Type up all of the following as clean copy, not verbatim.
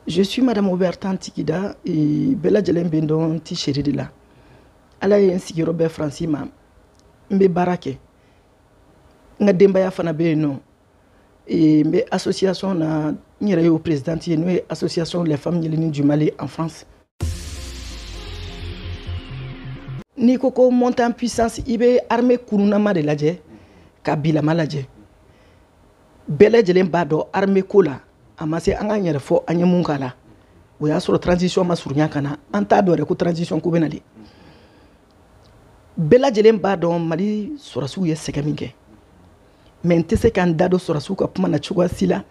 Je suis Madame Obertan Tikida et Bella Djelen Bendon Ticheri de la. Ala ye nsigi Robert Francima mbe barake. Nga dembaya fana be no. Et mbe association na nyere yo président ye no association les femmes yelini du Mali en France. Ni koko monte en puissance ibe armée kurunama de ladje kabila malaje. Bella Djelen bado armée kola amase anga nyere fo anyemunkala. O ya soro transition ma surnya kana anta do re ko transition ko benali. Bella Djelen bado Mali sorasu ye segaminge. Mais nte se kan dado sorasu ka puma na chugwa sila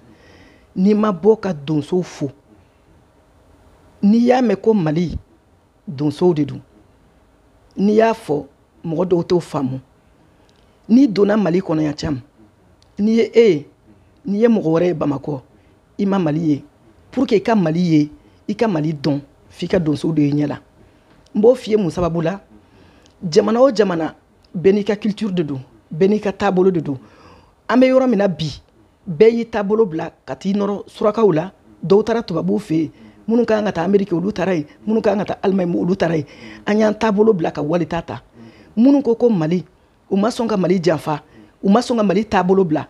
ni ma boka donso fo. Ni ya me ko Mali donso de du. Ni ya fo mo do to famu. Ni dona Mali kono ya cham. Ni ni ye mo wore Bamako. Ima Mali ye pour que ka Mali ye ika Mali don fika donso de nyela. Mbo fiye mu sababu la jamana o jamana benika culture de do benika tabolo de do ambe yoro mina bi beyi tabolo bla kati noro surakaw la do tara tubabu fe munu ka ngata Amerique olu taray munu ka ngata Allemagne olu taray anyan tabolo bla ka wali tata munu ko Mali o masonga Mali janfa o masonga Mali tabolo bla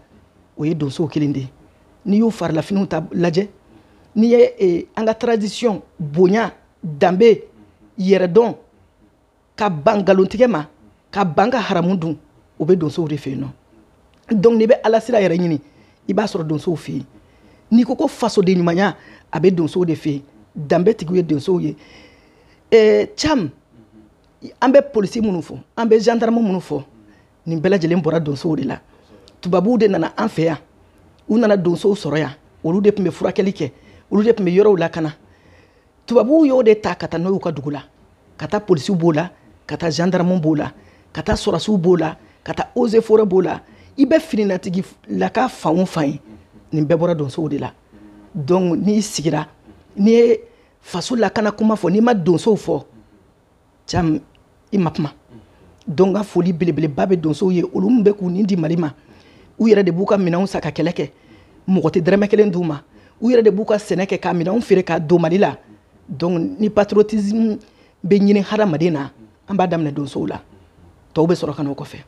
o ye donso kilinde ni yo far la finu tab laje ni ye anga tradition bonya dambe yeredon ka bangalontige ma ka banga haramundu o be donso de fe no donc ni be alasira yere nyini i ba soro donso fe ni koko faso de nyumanya abe donso de fe dambe tiguye donso ye cham ambe police munu fo ambe gendarme munu fo ni Bella Djelen bora donso de la tubabu de nana an fe ya u nana donso soro ya olu de pembe furakeli ke olu de pembe yoro la kana tubabu yo de ta kata no ka dugula kata police bola kata gendarme bola kata sorasu bola kata ose fora bola ibe fininatigi la ka faun fain ni bebora donso de la donc ni sigira ni faso la kana kuma fo ni ma donso fo cham imapma donc a foli belebele babe donso ye olumbe ku ni di malima u yere de buka minaw saka keleke mogote dreme kelen duma u yere de buka seneke ka minaw fere ka do malila donc ni patriotisme be nyine hara madina amba damne donso la to be soro kan ko fe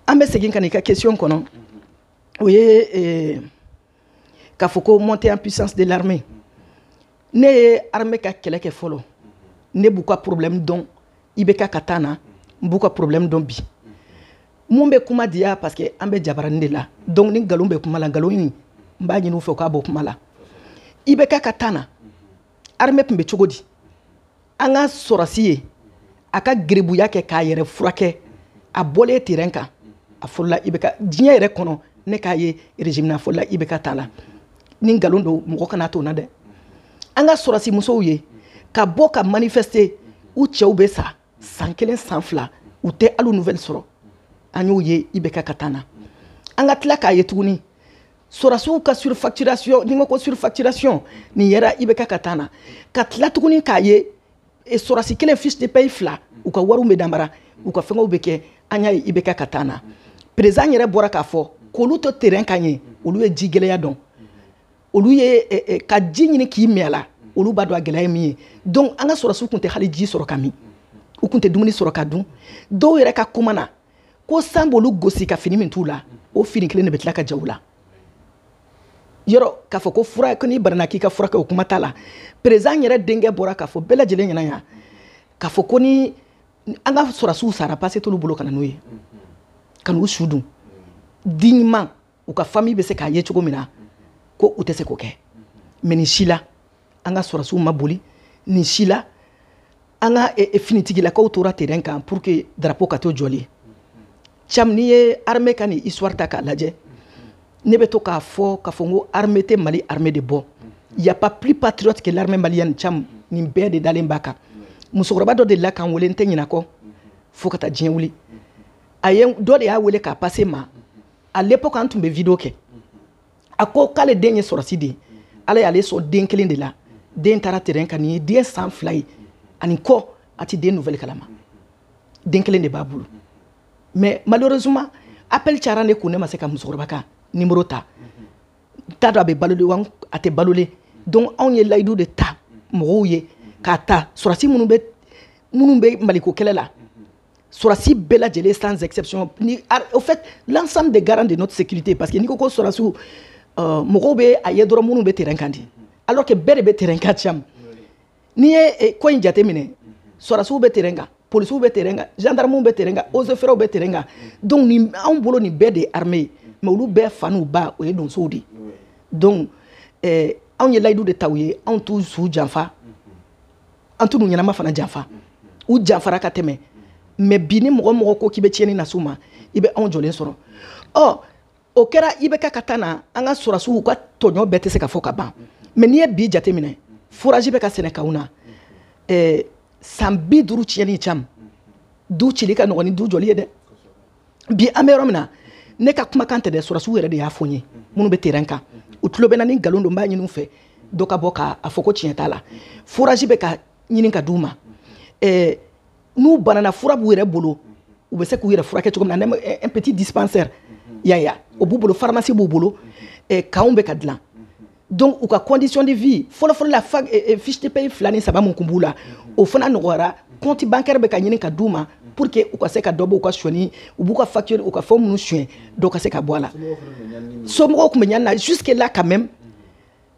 ambe segin kan ka question kono oye ka foko monter en puissance de l'armée ne armée ka keleke folo ne buka problème don ibeka katana buka problème don bi mumbe kuma dia parce que ambe jabarande la donc ni galombe kuma la galoni mba nyinu fo ka bo kuma la ibeka katana armée pembe chogodi anga sorasiye aka gribuya ke ka yere furake a bolé terrain kan a folla ibeka dinya yere kono ne ka ye régime na folla ibeka tala ni galondo mo kana to na de anga sorasi muso ye ka boka manifester ou tchawbe sa sans kelen sans fla ou te alu nouvelle soro anyo ye ibeka katana anga tla ka ye tuguni sorasu ka surfacturation ni ko surfacturation ni yera ibeka katana ka tla tuguni ka ye e sorasi kelen fiche de paye fla ou ka waru medambara ou ka fengo beke anya ibeka katana président yere bora ka fo ko lu to terrain kanye olu e jigeleya don olu ye ka jinyini ki miala olu ba do ageleya mi donc anga sorasu kunte hali ji soro kami u kunte dumuni soro kadun do yere ka kumana ko sambolu gosi ka fini min tula o fini kelen ne betla ka jawla yoro ka fo ko fura ko ni barna ki ka fura ka kuma tala président yere denge bora ka fo Bella Djelen nyana ya ka fo ko ni anga sorasu sara passer tolu bolo kana noye kan u sudu dignement u ka famille be se ka ye chogo mina ko u te se ko ke meni shila anga sorasu mabuli ni shila anga finitigi la ko tora terrain kan pour que drapeau ka to joli cham ni armée kan histoire ta ka laje ne be to ka fo ngo armée te Mali armée de bon il y a pas plus patriote que l'armée malienne cham ni be de dalembaka musokoroba do de la kan wole ntenyina ko fo kata dien wuli ayen do de ya wole ka passer ma à l'époque quand tumbe vidéo ke ako kale denye sorasidi ala yale so den kelen de la den tara terrain kan ni den sans fly ani ko ati den nouvelle kalama den kelen de babulu mais malheureusement appel charane ko ne ma se ka musokoroba ka numéro ta tado abe balole wan ate balole donc on ye layidu de ta mɔgɔw ye k'a ta sɔrɔsi minnu bɛ maliko kɛlɛ la sɔrɔsi bɛɛ lajɛlen sans exception au fait l'ensemble des garants de notre sécurité parce que n'i ko ko sɔrɔsiw mɔgɔw bɛ a ye dɔrɔn minnu bɛ terrain kan di alors que bɛɛ de bɛ terrain kan cam n'i ye ko in jateminɛ sɔrɔsiw bɛ terrain kan policiers bɛ terrain kan gendarmes bɛ terrain kan eaux et forêts bɛ terrain kan donc ni anw bolo nin bɛɛ de ye armée ye mais olu bɛɛ fa n'u ba o ye donsow de donc anw ye layidu de ta u ye anw t'u su janfa an t'u n'u ɲɛnama fana janfa u janfara ka tɛmɛ mais bi ni mɔgɔ mɔgɔ ko k'i bɛ tiɲɛni na s'u ma i bɛ anw jɔlen sɔrɔ o kɛra i bɛ ka taa na an ka sɔrɔsiw u ka tɔɲɔ bɛɛ tɛ se ka fɔ ka ban mais n'i ye bi jateminɛ fourage bɛ ka sɛnɛ k'anw na san 50 tiɲɛni cam du cili ka nɔgɔn ni du jɔli ye dɛ bi an bɛ yɔrɔ min na ne ka kumakan tɛ dɛ sɔrɔsiw yɛrɛ de y'a fɔ n ye minnu bɛ terrain kan u tulo bɛ na ni nkalon don n b'a ɲini u fɛ dɔ ka bɔ k'a fɔ ko tiɲɛ t'a la fourage bɛ ka ɲini ka d'u ma n'u banana fura b'u yɛrɛ bolo u bɛ se k'u yɛrɛ furakɛ cogo min na un petit dispensaire yaya o b'u bolo pharmacie b'u bolo kanw bɛ ka dilan donc u ka condition de vie fɔlɔfɔlɔ la fiche de paye 2 ni 3 mun kun b'u la o fana nɔgɔyara compte bancaire bɛ ka ɲini ka d'u ma pour que u ka se ka dɔ bɔ u ka sonyani u b'u ka facture u ka fɛn minnu sonya dɔw ka se ka bɔ a la somɔgɔw tun bɛ ɲani na jusque là quand même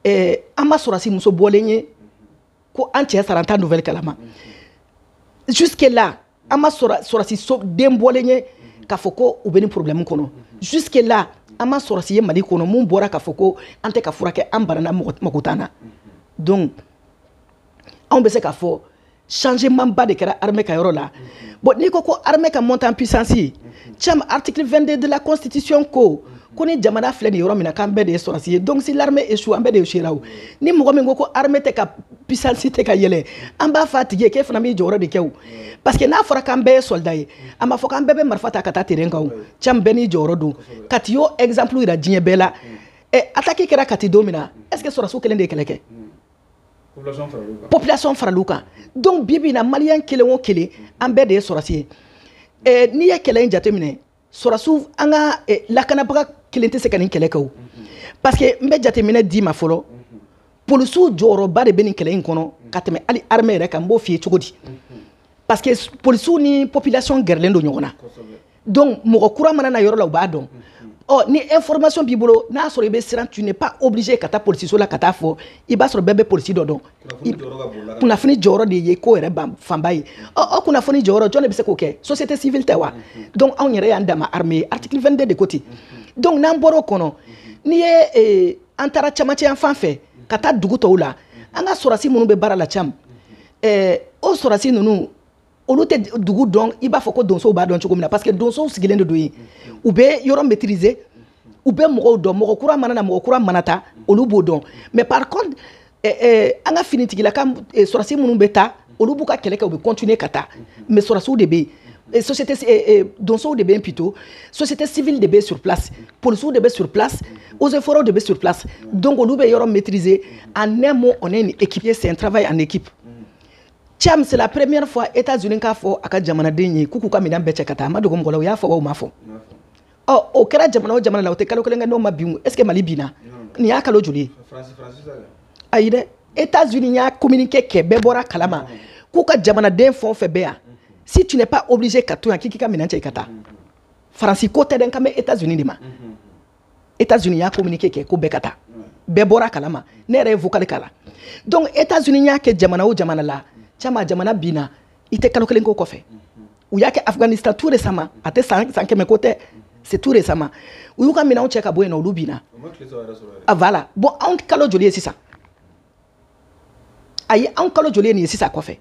an ma sɔrɔsi muso bɔlen ye ko an cɛ sara an t'a nouvelle kalama jusque là an ma sɔrɔsi den bɔlen ye k'a fɔ ko u bɛ ni problème kɔnɔ jusque là an ma sɔrɔsi ye Mali kɔnɔ mun bɔra k'a fɔ ko an tɛ ka furakɛ an banana mako t'an na donc anw bɛ se k'a fɔ changement ba de kɛra armée ka yɔrɔ la bon n'i ko ko armée ka monter en puissance cam article 22 de la constitution ko ni jamana filɛ nin yɔrɔ min na k'an bɛɛ de ye sɔrɔsi ye donc si l'armée échoue an bɛɛ de échouera o ni mɔgɔ min ko armée tɛ ka puissance tɛ ka yɛlɛ an b'a fɔ a tigi ye k'e fana b'i jɔyɔrɔ de kɛ o parce que n'a fɔra k'an bɛɛ ye soldat ye a ma fɔ k'an bɛɛ bɛ marifa ta ka taa terrain kan o cam bɛɛ n'i jɔyɔrɔ don Kati y'o exemple yira diɲɛ bɛɛ la attaque kɛra Kati don min na est ce que sɔrɔsiw kelen de ye kɛlɛ kɛ population faral'u kan donc bi bi in na maliyɛn kelen o kelen an bɛɛ de ye sɔrɔsi ye n'i ye kɛlɛ in jateminɛ sɔrɔsiw an ka lakanabaga kelen tɛ se ka nin kɛlɛ kɛ o parce que n bɛ jateminɛ d'i ma fɔlɔ polisiw jɔyɔrɔba de bɛ nin kɛlɛ in kɔnɔ ka tɛmɛ hali armée yɛrɛ kan n b'o f'i ye cogo di parce que polisiw ni population gɛrɛlen don ɲɔgɔn na donc mɔgɔ kura mana na yɔrɔ la u b'a dɔn ni information b'i bolo n'a sɔrɔ i bɛ siran tu n'es pas obligé ka taa polisiso la ka taa fɔ i b'a sɔrɔ bɛɛ bɛ polisi dɔ dɔn kunnafoni jɔyɔrɔ de ye ko yɛrɛ fanba ye o kunnafoni jɔyɔrɔ jɔn de bɛ se k'o kɛ société civile tɛ wa donc anw yɛrɛ y'an dama armée ye article 22 de ko ten donc n'an bɔra o kɔnɔ n'i ye an taara camancɛ yan fan fɛ ka taa dugu tɔw la an ka sɔrɔsi minnu bɛ baara la cam o sɔrɔsi ninnu olu tɛ dugu dɔn i b'a fɔ ko donsow b'a dɔn cogo min na parce que donsow sigilen de don yen u bɛ yɔrɔ maîtriser u bɛ mɔgɔw dɔn mɔgɔ kura mana na mɔgɔ kura mana ta olu b'o dɔn mais par contre an ka finitigilaka sɔrɔsi minnu bɛ taa olu b'u ka kɛlɛ kɛ u bɛ continuer ka taa mais sɔrɔsiw de bɛ yen société donsow de bɛ yen plutôt société civile de bɛ sur place policiers de bɛ sur place eaux et forêts de bɛ sur place donc olu bɛ yɔrɔ maîtriser en un mot on est une équipe c'est un travail en équipe. Cham c'est la première fois États-Unis k'a fɔ a ka jamanaden ye k'u k'u ka minɛn bɛɛ cɛ ka taa a ma dogo mɔgɔ la u y'a fɔ wa u ma fɔ o kɛra jamana o jamana la o tɛ kalo kelen kɛ n'o ma bin est ce que Mali binna nin y'a kalo joli ye ayi dɛ États-Unis y'a communiqué kɛ bɛɛ bɔra kalama k'u ka jamanaden fɛn o fɛn bɛ yan si tu n'es pas obligé ka to yan k'i k'i ka minɛn cɛ i ka taa Faransi ko tɛ dɛ n kan bɛ États-Unis de ma États-Unis y'a communiqué kɛ ko bɛɛ ka taa bɛɛ bɔra kalama ne yɛrɛ ye vocal k'a la donc États-Unis y'a kɛ jamana o jamana la cama jamana binna i tɛ kalo kelen ko kɔfɛ u y'a kɛ Afghanistan tout récemment a tɛ san kɛmɛ ko tɛ c'est tout récemment u y'u ka minɛnw cɛ ka bɔ yen nɔ olu binna voilà bon anw kalo joli ye sisan ayi anw kalo joli ye nin ye sisan kɔfɛ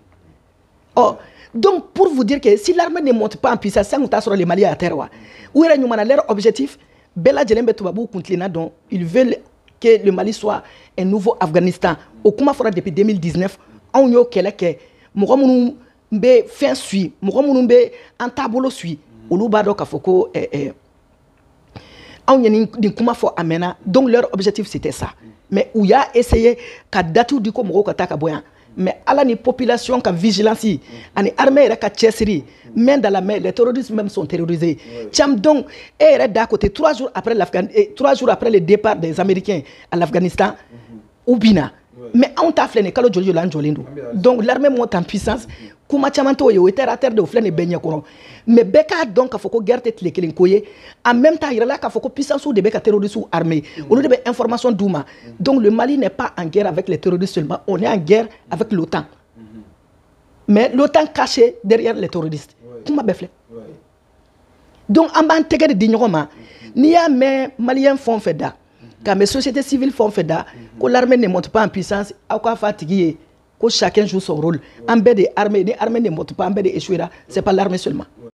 donc pour vous dire que si l'armée ne monte pas en puissance sisan kun t'a sɔrɔ les Maliens à terre wa u yɛrɛ ɲumana leur objectif bɛɛ lajɛlen bɛ tubabuw kuntilenna dɔn ils veulent que le Mali soit un nouveau Afghanistan o kuma fɔra depuis 2019 anw y'o kɛlɛ kɛ mɔgɔ minnu bɛ fɛn suit mɔgɔ minnu bɛ an taabolo suit olu b'a dɔn k'a fɔ ko anw ye nin kuma fɔ a mɛnna donc leur objectif c'était ça mais u y'a essayé ka date di ko mɔgɔw ka taa ka bɔ yan mais ala ni population ka vigilance ani armée yɛrɛ ka cɛsiri main dans la main les terroristes même sont terrorisés cam donc e yɛrɛ d'à côté 3 jours après le départ des Américains à l'Afghanistan u binna mais on t'a flène kalo joli la njolindo donc l'armée monte en puissance kuma chamanto yo terre à terre de flène benya kono mais beka donc afoko guerre tête les kelen koye en même temps il là qu'afoko puissance ou de beka terroristes ou armée on de information douma donc le Mali n'est pas en guerre avec les terroristes seulement on est en guerre avec l'OTAN mais l'OTAN caché derrière les terroristes kuma befle donc en ban tege de dignoma ni ya mais malien font fait da quand mes sociétés civiles font fait da que l'armée ne monte pas en puissance à quoi fatiguer que chacun joue son rôle en bas des armées ne monte pas en bas des échouera c'est pas l'armée seulement